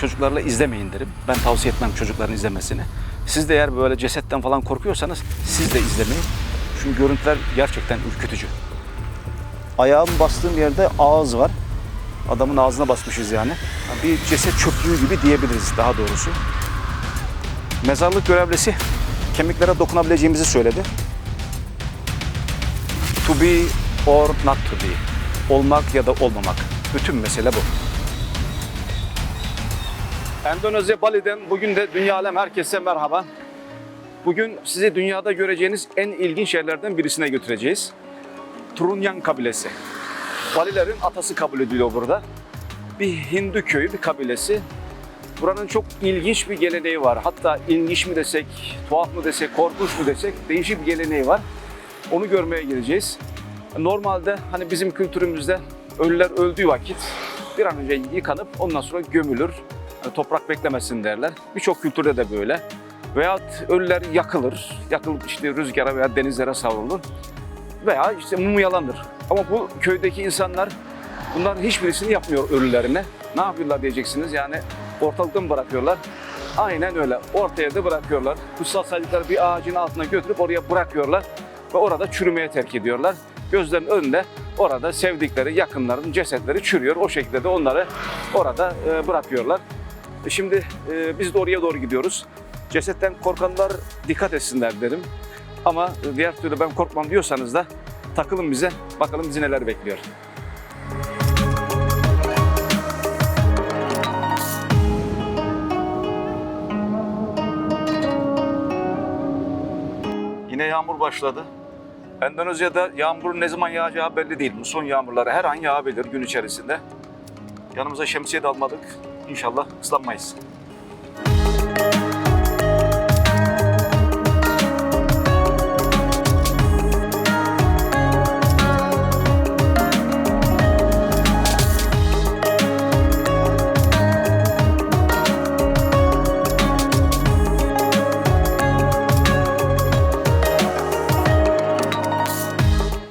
çocuklarla izlemeyin derim. Ben tavsiye etmem çocukların izlemesini. Siz de eğer böyle cesetten falan korkuyorsanız siz de izlemeyin. Çünkü görüntüler gerçekten ürkütücü. Ayağım bastığım yerde ağız var. Adamın ağzına basmışız yani. Bir ceset çöplüğü gibi diyebiliriz daha doğrusu. Mezarlık görevlisi kemiklere dokunabileceğimizi söyledi. To be or not to be. Olmak ya da olmamak. Bütün mesele bu. Endonezya Bali'den bugün de dünya alem herkese merhaba. Bugün sizi dünyada göreceğiniz en ilginç yerlerden birisine götüreceğiz. Trunyan kabilesi. Balilerin atası kabul ediliyor burada. Bir Hindu köyü, bir kabilesi. Buranın çok ilginç bir geleneği var. Hatta ilginç mi desek, tuhaf mı desek, korkunç mu desek değişik bir geleneği var. Onu görmeye gideceğiz. Normalde hani bizim kültürümüzde ölüler öldüğü vakit bir an önce yıkanıp ondan sonra gömülür. Yani toprak beklemesin derler. Birçok kültürde de böyle. Veyahut ölüler yakılır. Yakılıp işte rüzgara veya denizlere savrulur. Veya işte mumyalanır. Ama bu köydeki insanlar bunların hiçbirisini yapmıyor ölülerine. Ne yapıyorlar diyeceksiniz, yani ortalıkta mı bırakıyorlar? Aynen öyle. Ortaya da bırakıyorlar. Kutsal saydıkları bir ağacın altına götürüp oraya bırakıyorlar. Ve orada çürümeye terk ediyorlar. Gözlerinin önünde orada sevdikleri, yakınların cesetleri çürüyor. O şekilde de onları orada bırakıyorlar. Şimdi biz de oraya doğru gidiyoruz. Cesetten korkanlar dikkat etsinler derim. Ama diğer türlü ben korkmam diyorsanız da takılın bize. Bakalım bizi neler bekliyor. Yine yağmur başladı. Endonezya'da yağmurun ne zaman yağacağı belli değil. Muson yağmurları her an yağabilir gün içerisinde. Yanımıza şemsiye de almadık. İnşallah ıslanmayız.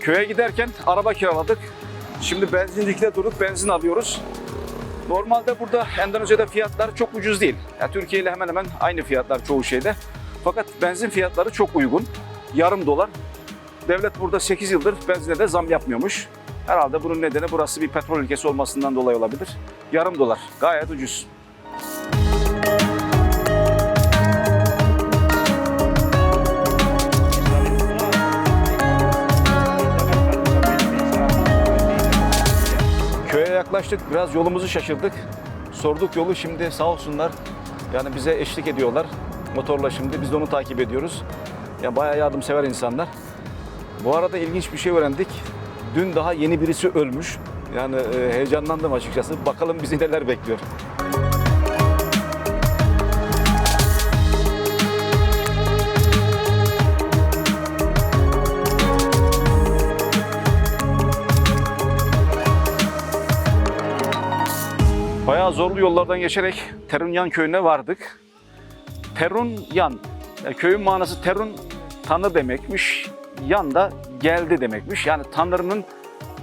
Köye giderken araba kiraladık. Şimdi benzinlikte durup benzin alıyoruz. Normalde burada Endonezya'da fiyatlar çok ucuz değil. Yani Türkiye ile hemen hemen aynı fiyatlar çoğu şeyde. Fakat benzin fiyatları çok uygun. Yarım dolar. Devlet burada 8 yıldır benzine de zam yapmıyormuş. Herhalde bunun nedeni burası bir petrol ülkesi olmasından dolayı olabilir. Yarım dolar. Gayet ucuz. Köye yaklaştık, biraz yolumuzu şaşırdık. Sorduk yolu, şimdi sağ olsunlar yani bize eşlik ediyorlar motorla şimdi. Biz de onu takip ediyoruz. Yani bayağı yardımsever insanlar. Bu arada ilginç bir şey öğrendik. Dün daha yeni birisi ölmüş. Yani heyecanlandım açıkçası. Bakalım bizi neler bekliyor. Bayağı zorlu yollardan geçerek Terunyan köyüne vardık. Terunyan, yani köyün manası Terun, Tanrı demekmiş. Yan da geldi demekmiş. Yani Tanrı'nın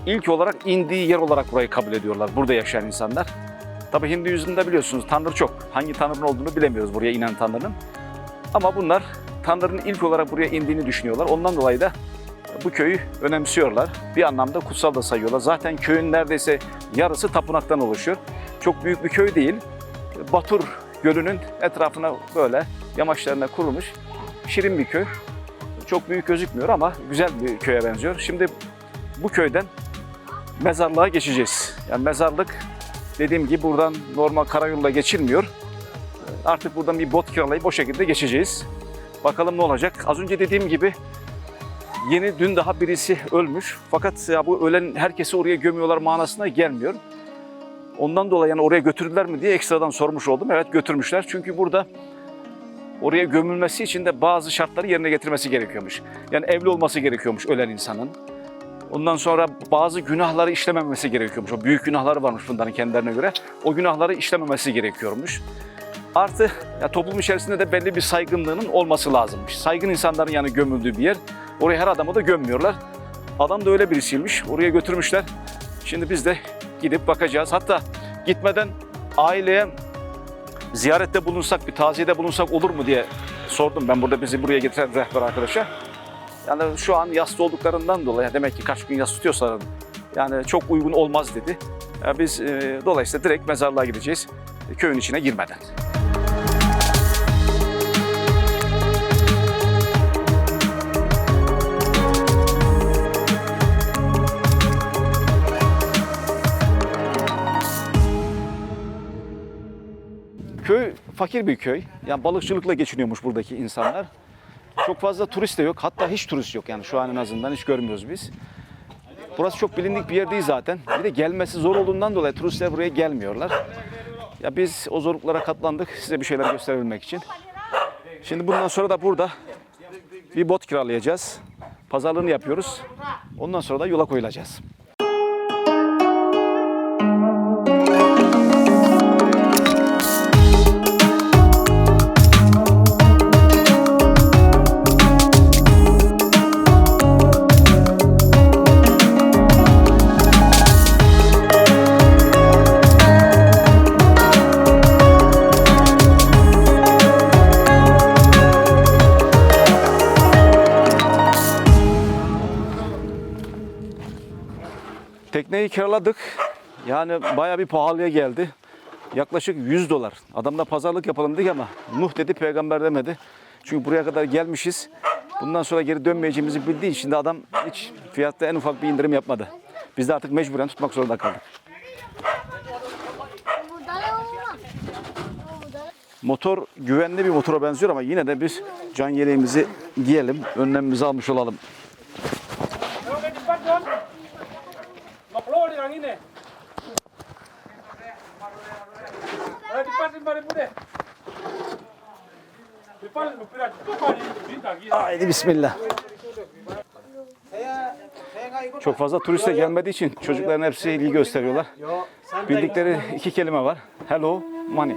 ilk olarak indiği yer olarak burayı kabul ediyorlar. Burada yaşayan insanlar. Tabii Hinduizm'de biliyorsunuz Tanrı çok. Hangi Tanrı'nın olduğunu bilemiyoruz, buraya inen Tanrı'nın. Ama bunlar Tanrı'nın ilk olarak buraya indiğini düşünüyorlar. Ondan dolayı da bu köyü önemsiyorlar. Bir anlamda kutsal da sayıyorlar. Zaten köyün neredeyse yarısı tapınaktan oluşuyor. Çok büyük bir köy değil. Batur Gölü'nün etrafına böyle yamaçlarına kurulmuş şirin bir köy. Çok büyük gözükmüyor ama güzel bir köye benziyor. Şimdi bu köyden mezarlığa geçeceğiz. Yani mezarlık dediğim gibi buradan normal karayoluyla geçilmiyor. Artık buradan bir bot kiralayıp o şekilde geçeceğiz. Bakalım ne olacak. Az önce dediğim gibi dün daha birisi ölmüş. Fakat ya bu ölen herkesi oraya gömüyorlar manasına gelmiyor. Ondan dolayı yani oraya götürdüler mi diye ekstradan sormuş oldum. Evet, götürmüşler. Çünkü burada oraya gömülmesi için de bazı şartları yerine getirmesi gerekiyormuş. Yani evli olması gerekiyormuş ölen insanın. Ondan sonra bazı günahları işlememesi gerekiyormuş. O büyük günahları varmış bunların kendilerine göre. O günahları işlememesi gerekiyormuş. Artı ya toplum içerisinde de belli bir saygınlığının olması lazımmış. Saygın insanların yani gömüldüğü bir yer. Oraya her adamı da gömmüyorlar. Adam da öyle birisiymiş. Oraya götürmüşler. Şimdi biz de gidip bakacağız. Hatta gitmeden aileye ziyarette bulunsak, bir taziyede bulunsak olur mu diye sordum ben burada bizi buraya getiren rehber arkadaşa. Yani şu an yasta olduklarından dolayı demek ki kaç gün yas tutuyorsa yani çok uygun olmaz dedi. Yani biz dolayısıyla direkt mezarlığa gideceğiz köyün içine girmeden. Köy fakir bir köy. Yani balıkçılıkla geçiniyormuş buradaki insanlar. Çok fazla turist de yok. Hatta hiç turist yok yani şu an en azından hiç görmüyoruz biz. Burası çok bilindik bir yer değil zaten. Bir de gelmesi zor olduğundan dolayı turistler buraya gelmiyorlar. Ya biz o zorluklara katlandık size bir şeyler gösterebilmek için. Şimdi bundan sonra da burada bir bot kiralayacağız. Pazarlığını yapıyoruz. Ondan sonra da yola koyulacağız. Tekneyi kiraladık. Yani bayağı bir pahalıya geldi. Yaklaşık $100. Adamla pazarlık yapalım dedik ama Nuh dedi peygamber demedi. Çünkü buraya kadar gelmişiz. Bundan sonra geri dönmeyeceğimizi bildiği için de adam hiç fiyatta en ufak bir indirim yapmadı. Biz de artık mecburen tutmak zorunda kaldık. Motor güvenli bir motora benziyor ama yine de biz can yeleğimizi giyelim. Önlemimizi almış olalım. Haydi bismillah. Çok fazla turist de gelmediği için çocukların hepsi ilgi gösteriyorlar. Bildikleri iki kelime var. Hello, money.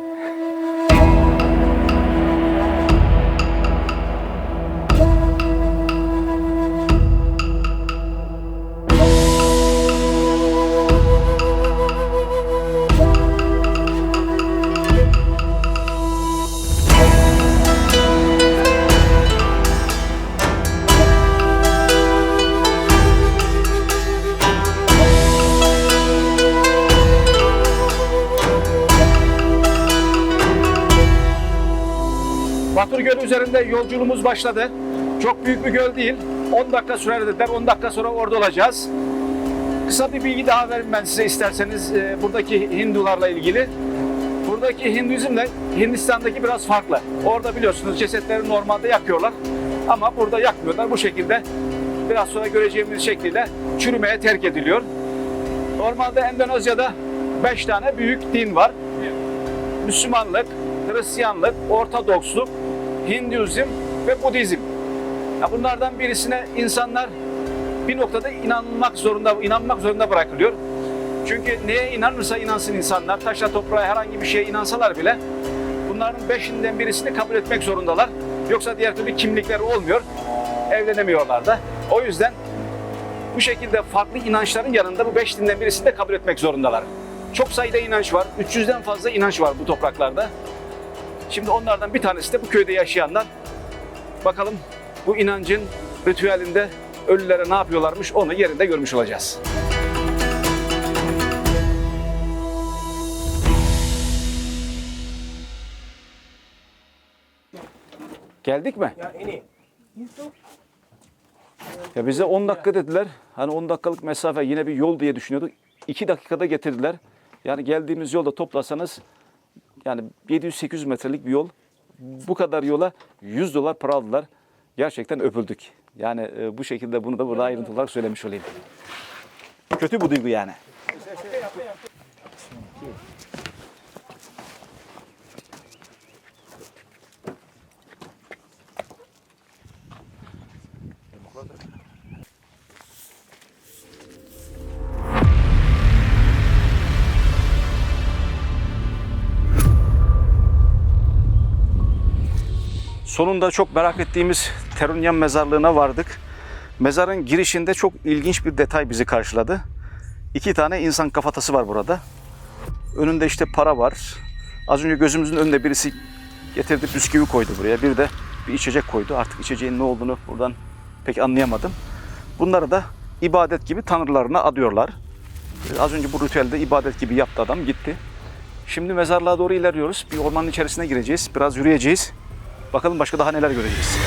Batur Gölü üzerinde yolculuğumuz başladı. Çok büyük bir göl değil. 10 dakika sürer dediler. 10 dakika sonra orada olacağız. Kısa bir bilgi daha vereyim ben size isterseniz buradaki Hindularla ilgili. Buradaki Hinduizmle Hindistan'daki biraz farklı. Orada biliyorsunuz cesetleri normalde yakıyorlar. Ama burada yakmıyorlar. Bu şekilde biraz sonra göreceğimiz şekilde çürümeye terk ediliyor. Normalde Endonezya'da 5 tane büyük din var. Müslümanlık, Hristiyanlık, Ortodoksluk, Hinduizm ve Budizm. Ya bunlardan birisine insanlar bir noktada inanmak zorunda bırakılıyor. Çünkü neye inanırsa inansın insanlar, taşla toprağa herhangi bir şeye inansalar bile bunların 5'inden birisini kabul etmek zorundalar. Yoksa diğer türlü kimlikleri olmuyor, evlenemiyorlar da. O yüzden bu şekilde farklı inançların yanında bu 5 dinden birisini de kabul etmek zorundalar. Çok sayıda inanç var, 300'den fazla inanç var bu topraklarda. Şimdi onlardan bir tanesi de bu köyde yaşayanlar. Bakalım bu inancın ritüelinde ölülere ne yapıyorlarmış onu yerinde görmüş olacağız. Geldik mi? Ya bize 10 dakika dediler. Hani 10 dakikalık mesafe yine bir yol diye düşünüyorduk. 2 dakikada getirdiler. Yani geldiğimiz yolda toplasanız yani 700-800 metrelik bir yol. Bu kadar yola $100 para aldılar. Gerçekten öpüldük. Yani bu şekilde bunu da burada ayrıntılı olarak söylemiş olayım. Kötü bu duygu yani. Sonunda çok merak ettiğimiz Terunyan mezarlığına vardık. Mezarın girişinde çok ilginç bir detay bizi karşıladı. 2 tane insan kafatası var burada. Önünde işte para var. Az önce gözümüzün önünde birisi getirdi, bisküvi koydu buraya. Bir de bir içecek koydu. Artık içeceğin ne olduğunu buradan pek anlayamadım. Bunları da ibadet gibi tanrılarına adıyorlar. Az önce bu ritüelde ibadet gibi yaptı adam, gitti. Şimdi mezarlığa doğru ilerliyoruz. Bir ormanın içerisine gireceğiz. Biraz yürüyeceğiz. Bakalım başka daha neler göreceğiz.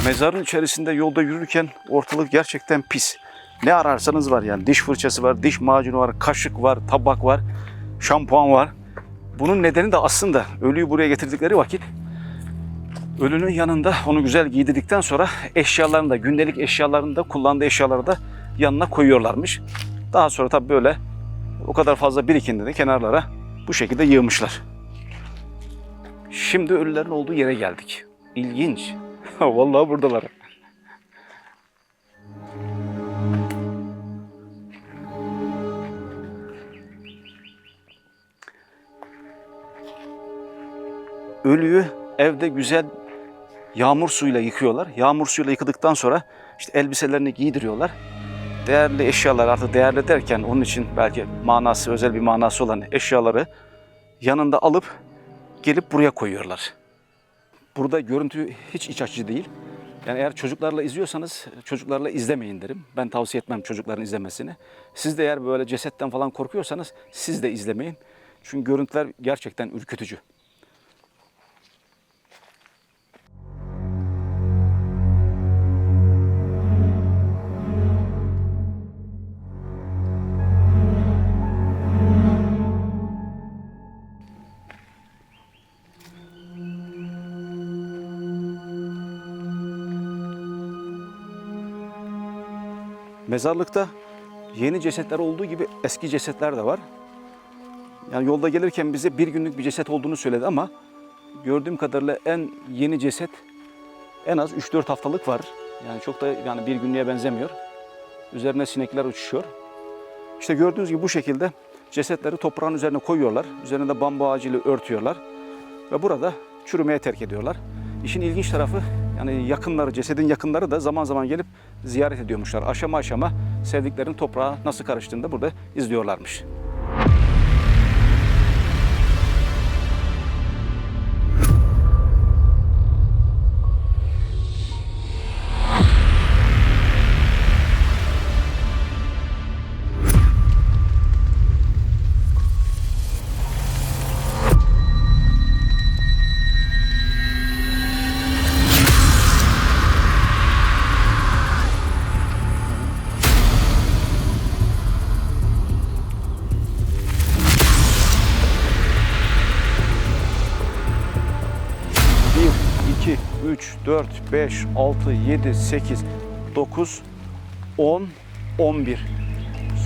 Mezarın içerisinde yolda yürürken ortalık gerçekten pis. Ne ararsanız var yani. Diş fırçası var, diş macunu var, kaşık var, tabak var, şampuan var. Bunun nedeni de aslında ölüyü buraya getirdikleri vakit ölünün yanında onu güzel giydirdikten sonra eşyalarını da, gündelik eşyalarını da, kullandığı eşyaları da yanına koyuyorlarmış. Daha sonra tabii böyle o kadar fazla birikince de kenarlara bu şekilde yığmışlar. Şimdi ölülerin olduğu yere geldik. İlginç. Vallahi buradalar. Ölüyü evde güzel yağmur suyuyla yıkıyorlar. Yağmur suyuyla yıkadıktan sonra işte elbiselerini giydiriyorlar. Değerli eşyalar, artık değerli derken onun için belki manası, özel bir manası olan eşyaları yanında alıp gelip buraya koyuyorlar. Burada görüntü hiç iç açıcı değil. Yani eğer çocuklarla izliyorsanız çocuklarla izlemeyin derim. Ben tavsiye etmem çocukların izlemesini. Siz de eğer böyle cesetten falan korkuyorsanız siz de izlemeyin. Çünkü görüntüler gerçekten ürkütücü. Mezarlıkta yeni cesetler olduğu gibi eski cesetler de var. Yani yolda gelirken bize bir günlük bir ceset olduğunu söyledi ama gördüğüm kadarıyla en yeni ceset en az 3-4 haftalık var. Yani çok da yani bir günlüğe benzemiyor. Üzerine sinekler uçuşuyor. İşte gördüğünüz gibi bu şekilde cesetleri toprağın üzerine koyuyorlar. Üzerine de bambu ağacıyla örtüyorlar. Ve burada çürümeye terk ediyorlar. İşin ilginç tarafı yani yakınları, cesedin yakınları da zaman zaman gelip ziyaret ediyormuşlar. Aşama aşama sevdiklerinin toprağa nasıl karıştığını da burada izliyorlarmış. Bir, iki, üç, dört, beş, altı, yedi, sekiz, dokuz, 10, 11.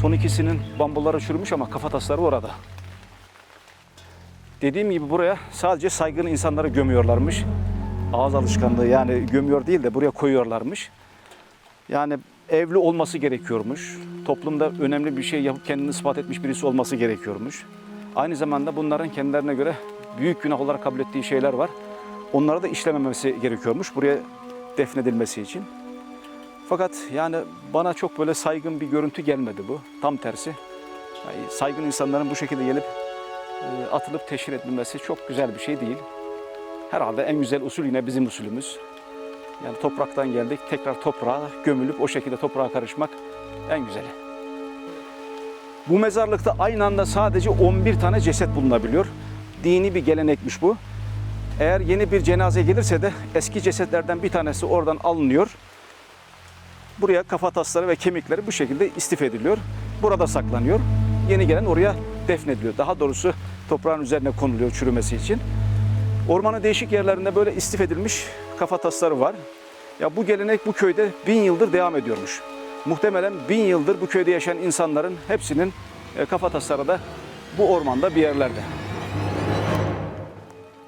Son ikisinin bambuları çürümüş ama kafatasları orada. Dediğim gibi buraya sadece saygın insanları gömüyorlarmış. Ağız alışkanlığı yani gömüyor değil de buraya koyuyorlarmış. Yani evli olması gerekiyormuş. Toplumda önemli bir şey yapıp kendini ispat etmiş birisi olması gerekiyormuş. Aynı zamanda bunların kendilerine göre büyük günah olarak kabul ettiği şeyler var. Onları da işlememesi gerekiyormuş buraya defnedilmesi için. Fakat yani bana çok böyle saygın bir görüntü gelmedi bu. Tam tersi. Yani saygın insanların bu şekilde gelip atılıp teşhir edilmesi çok güzel bir şey değil. Herhalde en güzel usul yine bizim usulümüz. Yani topraktan geldik, tekrar toprağa gömülüp o şekilde toprağa karışmak en güzeli. Bu mezarlıkta aynı anda sadece 11 tane ceset bulunabiliyor. Dini bir gelenekmiş bu. Eğer yeni bir cenaze gelirse de eski cesetlerden bir tanesi oradan alınıyor. Buraya kafatasları ve kemikleri bu şekilde istif ediliyor. Burada saklanıyor. Yeni gelen oraya defnediliyor. Daha doğrusu toprağın üzerine konuluyor çürümesi için. Ormanın değişik yerlerinde böyle istif edilmiş kafatasları var. Ya bu gelenek bu köyde 1000 yıldır devam ediyormuş. Muhtemelen 1000 yıldır bu köyde yaşayan insanların hepsinin kafatasları da bu ormanda bir yerlerde.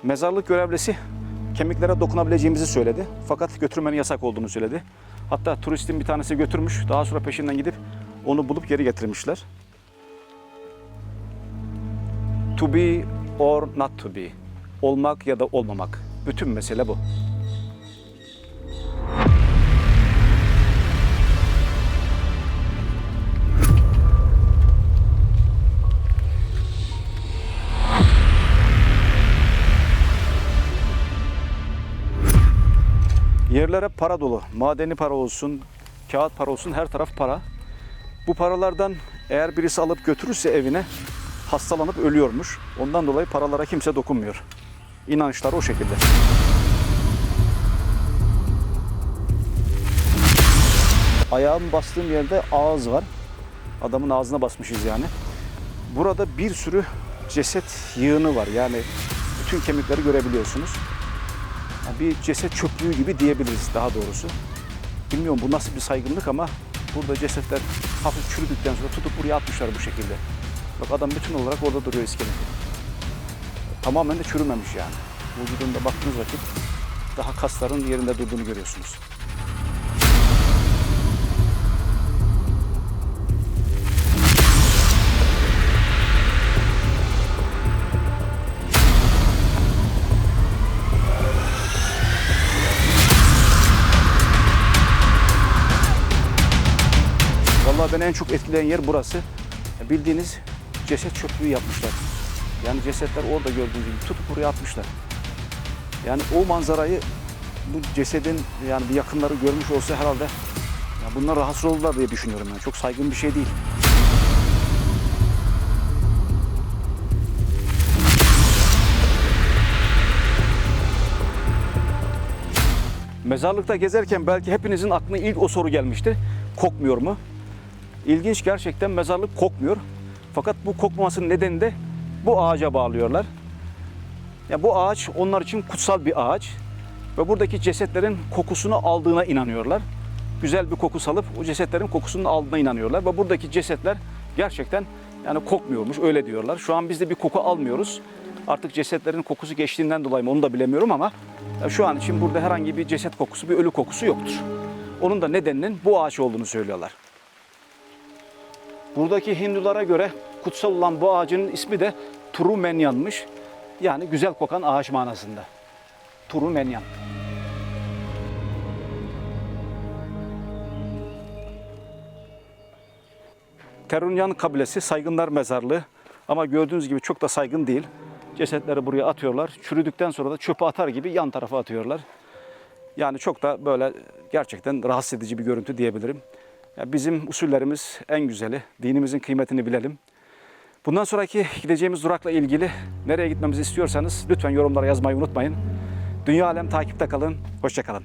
Mezarlık görevlisi kemiklere dokunabileceğimizi söyledi. Fakat götürmenin yasak olduğunu söyledi. Hatta turistin bir tanesi götürmüş. Daha sonra peşinden gidip onu bulup geri getirmişler. To be or not to be. Olmak ya da olmamak. Bütün mesele bu. Yerlere para dolu. Madeni para olsun, kağıt para olsun, her taraf para. Bu paralardan eğer birisi alıp götürürse evine hastalanıp ölüyormuş. Ondan dolayı paralara kimse dokunmuyor. İnançlar o şekilde. Ayağım bastığım yerde ağız var. Adamın ağzına basmışız yani. Burada bir sürü ceset yığını var. Yani bütün kemikleri görebiliyorsunuz. Bir ceset çöplüğü gibi diyebiliriz daha doğrusu. Bilmiyorum bu nasıl bir saygınlık ama burada cesetler hafif çürüdükten sonra tutup buraya atmışlar bu şekilde. Bak adam bütün olarak orada duruyor iskeleti. Tamamen de çürümemiş yani. Vücudunda baktığınız vakit daha kasların yerinde durduğunu görüyorsunuz. Vallahi beni en çok etkileyen yer burası. Bildiğiniz ceset çöplüğü yapmışlar. Yani cesetler orada gördüğünüz gibi tutup buraya atmışlar. Yani o manzarayı bu cesedin yani bir yakınları görmüş olsa herhalde ya bunlar rahatsız oldular diye düşünüyorum ben. Çok saygın bir şey değil. Mezarlıkta gezerken belki hepinizin aklına ilk o soru gelmiştir. Kokmuyor mu? İlginç, gerçekten mezarlık kokmuyor. Fakat bu kokmamasının nedeni de bu ağaca bağlıyorlar. Ya bu ağaç onlar için kutsal bir ağaç ve buradaki cesetlerin kokusunu aldığına inanıyorlar. Güzel bir koku salıp o cesetlerin kokusunu aldığına inanıyorlar ve buradaki cesetler gerçekten yani kokmuyormuş, öyle diyorlar. Şu an biz de bir koku almıyoruz. Artık cesetlerin kokusu geçtiğinden dolayı mı onu da bilemiyorum ama şu an için burada herhangi bir ceset kokusu, bir ölü kokusu yoktur. Onun da nedeninin bu ağaç olduğunu söylüyorlar. Buradaki Hindulara göre kutsal olan bu ağacın ismi de Turumenyan'mış. Yani güzel kokan ağaç manasında. Turumenyan. Terunyan kabilesi saygınlar mezarlığı ama gördüğünüz gibi çok da saygın değil. Cesetleri buraya atıyorlar. Çürüdükten sonra da çöpe atar gibi yan tarafa atıyorlar. Yani çok da böyle gerçekten rahatsız edici bir görüntü diyebilirim. Ya bizim usullerimiz en güzeli. Dinimizin kıymetini bilelim. Bundan sonraki gideceğimiz durakla ilgili nereye gitmemizi istiyorsanız lütfen yorumlara yazmayı unutmayın. Dünya Alem takipte kalın. Hoşça kalın.